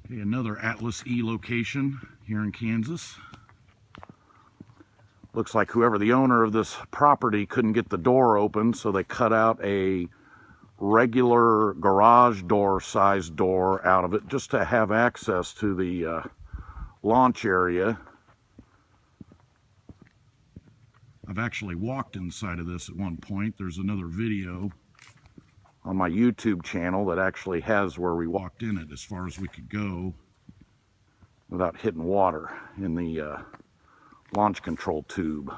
Okay, another Atlas E location here in Kansas. Looks like whoever the owner of this property couldn't get the door open, so they cut out a regular garage door sized door out of it just to have access to the launch area. I've actually walked inside of this at one point. There's another video on my YouTube channel that actually has where we walked in it as far as we could go without hitting water in the launch control tube.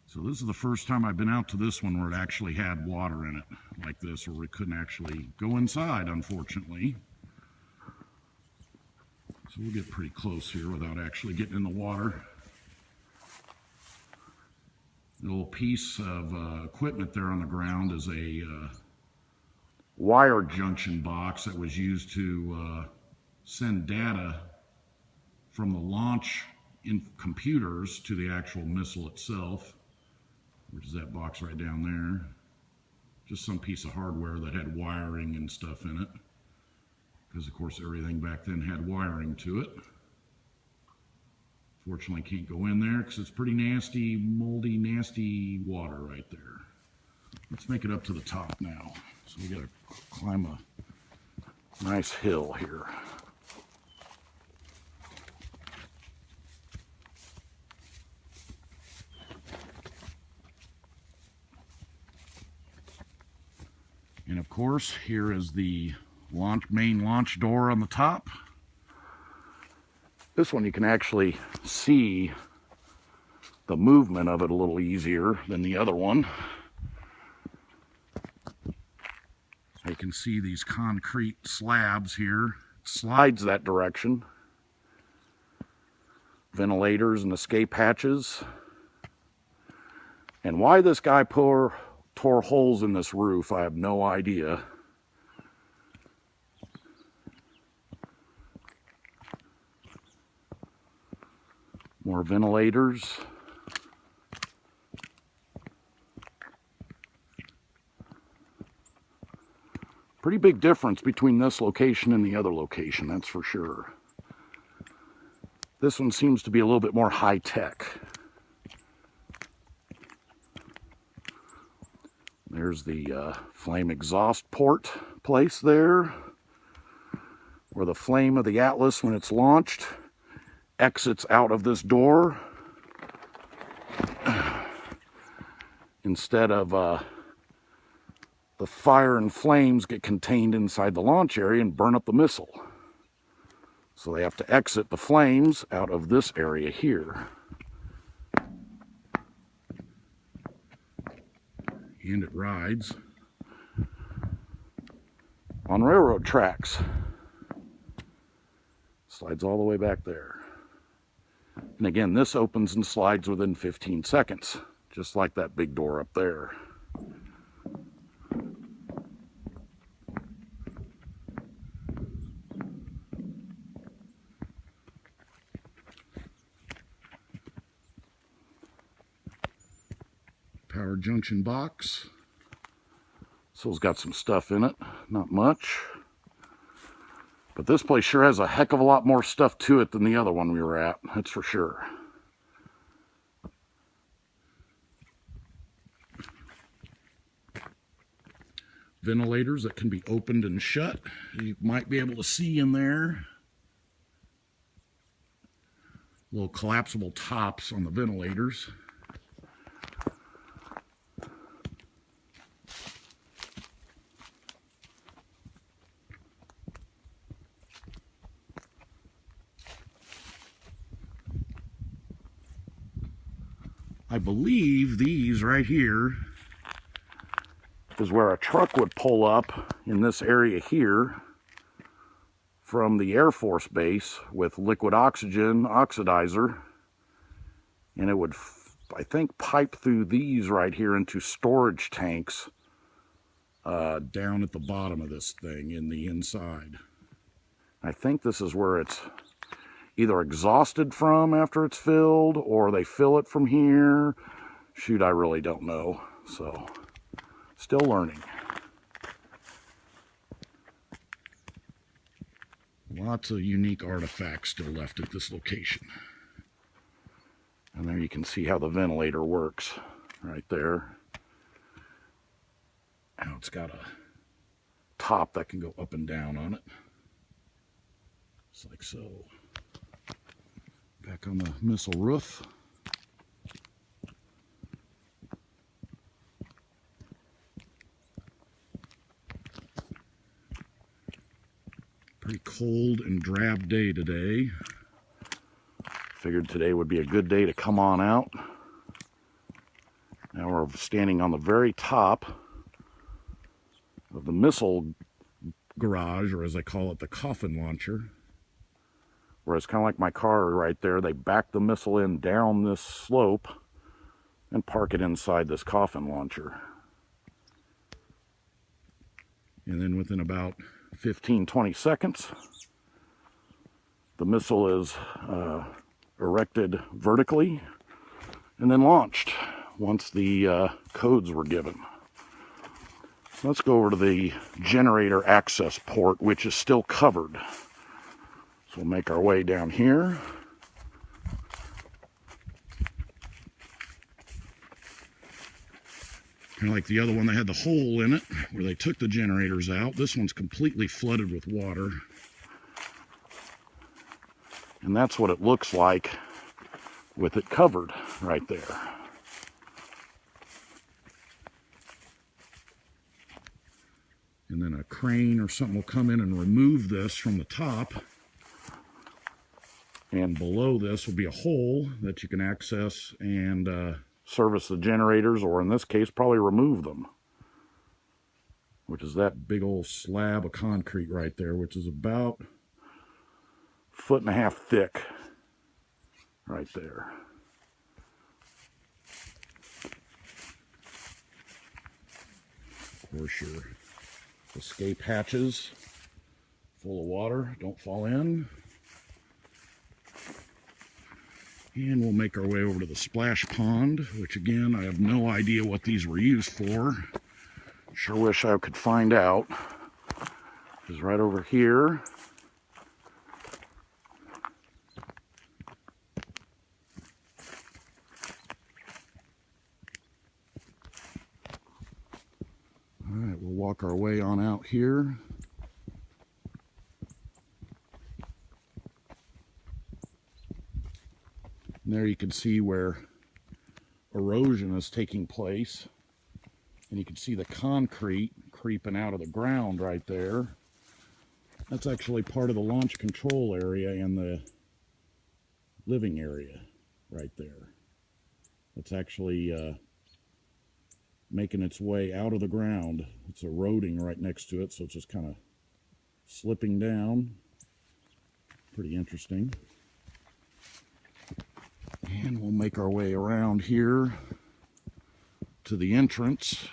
So this is the first time I've been out to this one where it actually had water in it like this, where we couldn't actually go inside, unfortunately. So we'll get pretty close here without actually getting in the water. The little piece of equipment there on the ground is a wire junction box that was used to send data from the launch in computers to the actual missile itself, which is that box right down there. Just some piece of hardware that had wiring and stuff in it, because of course everything back then had wiring to it. Fortunately, can't go in there because it's pretty nasty, moldy, nasty water right there. Let's make it up to the top now. So we gotta climb a nice hill here. And of course, here is the main launch door on the top. This one you can actually see the movement of it a little easier than the other one. You can see these concrete slabs here. It slides that direction. Ventilators and escape hatches. And why this guy tore holes in this roof, I have no idea. More ventilators. Pretty big difference between this location and the other location, that's for sure. This one seems to be a little bit more high-tech. There's the flame exhaust port place there, where the flame of the Atlas, when it's launched, exits out of this door instead of the fire and flames get contained inside the launch area and burn up the missile. So they have to exit the flames out of this area here. And it rides on railroad tracks. Slides all the way back there. And again, this opens and slides within 15 seconds, just like that big door up there. Power junction box. So it's got some stuff in it, not much. But this place sure has a heck of a lot more stuff to it than the other one we were at, that's for sure. Ventilators that can be opened and shut. You might be able to see in there. Little collapsible tops on the ventilators. I believe these right here is where a truck would pull up in this area here from the Air Force Base with liquid oxygen oxidizer, and it would, I think, pipe through these right here into storage tanks down at the bottom of this thing in the inside. I think this is where it's either exhausted from after it's filled, or they fill it from here. Shoot, I really don't know. So, still learning. Lots of unique artifacts still left at this location. And there you can see how the ventilator works right there. Now it's got a top that can go up and down on it. Just like so. Back on the missile roof. Pretty cold and drab day today. Figured today would be a good day to come on out. Now we're standing on the very top of the missile garage, or as I call it, the coffin launcher. Where it's kind of like my car right there. They back the missile in down this slope and park it inside this coffin launcher. And then within about 15-20 seconds, the missile is erected vertically and then launched once the codes were given. Let's go over to the generator access port, which is still covered. So we'll make our way down here. Kind of like the other one that had the hole in it, where they took the generators out. This one's completely flooded with water. And that's what it looks like with it covered right there. And then a crane or something will come in and remove this from the top. And below this will be a hole that you can access and service the generators, or in this case, probably remove them. Which is that big old slab of concrete right there, which is about 1.5 feet thick right there. Of course, your escape hatches full of water, don't fall in. And we'll make our way over to the splash pond, which again, I have no idea what these were used for. Sure wish I could find out. It's right over here. All right, we'll walk our way on out here. And there you can see where erosion is taking place. And you can see the concrete creeping out of the ground right there. That's actually part of the launch control area and the living area right there. It's actually making its way out of the ground. It's eroding right next to it, so it's just kind of slipping down. Pretty interesting. And we'll make our way around here to the entrance.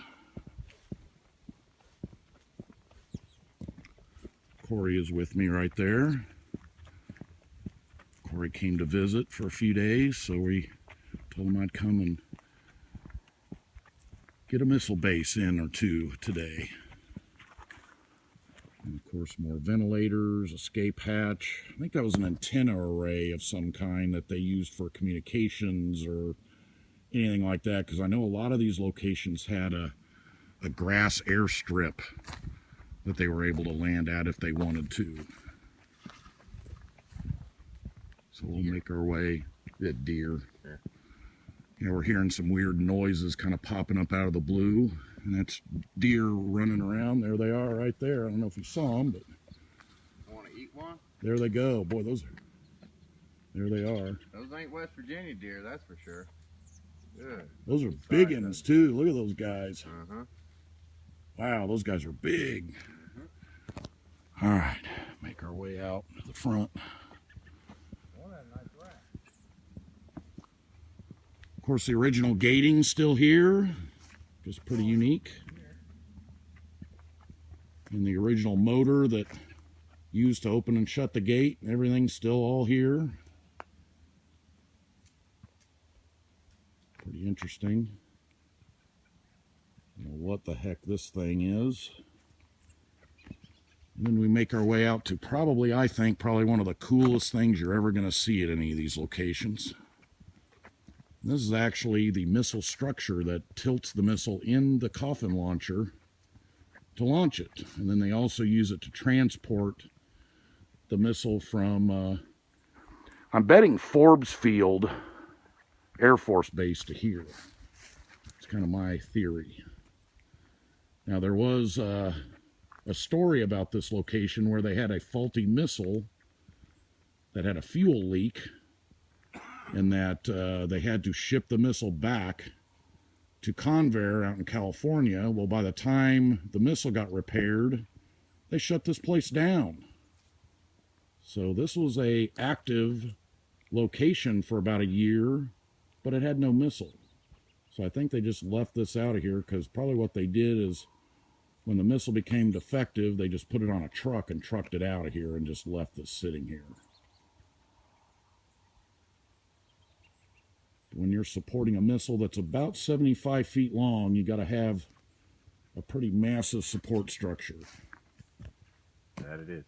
Corey is with me right there. Corey came to visit for a few days, so we told him I'd come and get a missile base in or two today. And of course, more ventilators, escape hatch. I think that was an antenna array of some kind that they used for communications or anything like that, because I know a lot of these locations had a grass airstrip that they were able to land at if they wanted to. So we'll make our way. Deer. Yeah, we're hearing some weird noises kind of popping up out of the blue. And that's deer running around. There they are right there. I don't know if you saw them, but... You want to eat one? There they go. Boy, those are... There they are. Those ain't West Virginia deer, that's for sure. Good. Those are big ones, too. Look at those guys. Uh-huh. Wow, those guys are big. All right, make our way out to the front. Of course, the original gating's still here, just pretty unique. And the original motor that used to open and shut the gate, everything's still all here. Pretty interesting. I don't know what the heck this thing is. And then we make our way out to probably, I think, probably one of the coolest things you're ever going to see at any of these locations. This is actually the missile structure that tilts the missile in the coffin launcher to launch it. And then they also use it to transport the missile from, I'm betting Forbes Field Air Force Base to here. It's kind of my theory. Now, there was a story about this location where they had a faulty missile that had a fuel leak, and that they had to ship the missile back to Convair out in California. Well, by the time the missile got repaired, they shut this place down. So this was a active location for about a year, but it had no missile. So I think they just left this out of here, because probably what they did is when the missile became defective, they just put it on a truck and trucked it out of here and just left this sitting here. When you're supporting a missile that's about 75 feet long, you got to have a pretty massive support structure. That it is.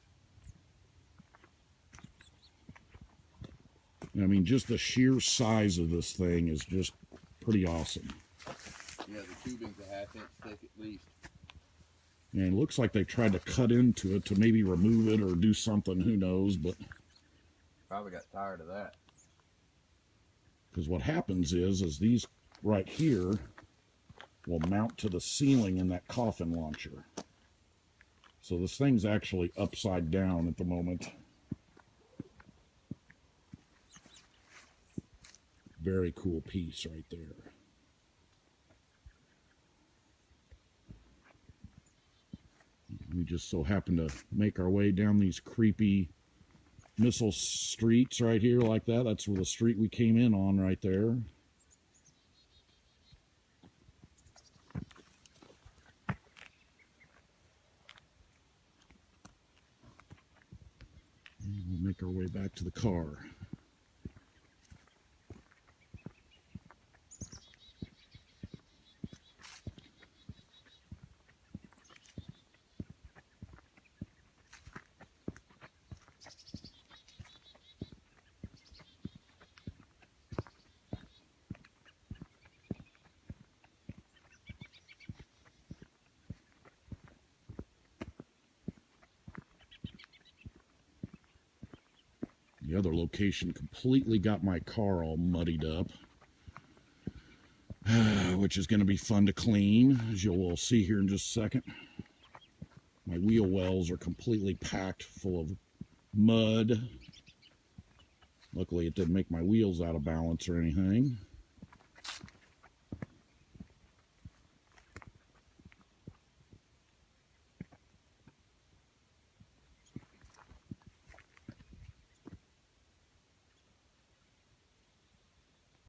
I mean, just the sheer size of this thing is just pretty awesome. Yeah, the tubing's a half-inch thick at least. And it looks like they tried to cut into it to maybe remove it or do something, who knows, but... Probably got tired of that. Because what happens is these right here will mount to the ceiling in that coffin launcher. So this thing's actually upside down at the moment. Very cool piece right there. We just so happen to make our way down these creepy missile streets right here like that. That's where the street we came in on right there. And we'll make our way back to the car. The other location completely got my car all muddied up, which is going to be fun to clean, as you'll see here in just a second. My wheel wells are completely packed full of mud. Luckily, it didn't make my wheels out of balance or anything.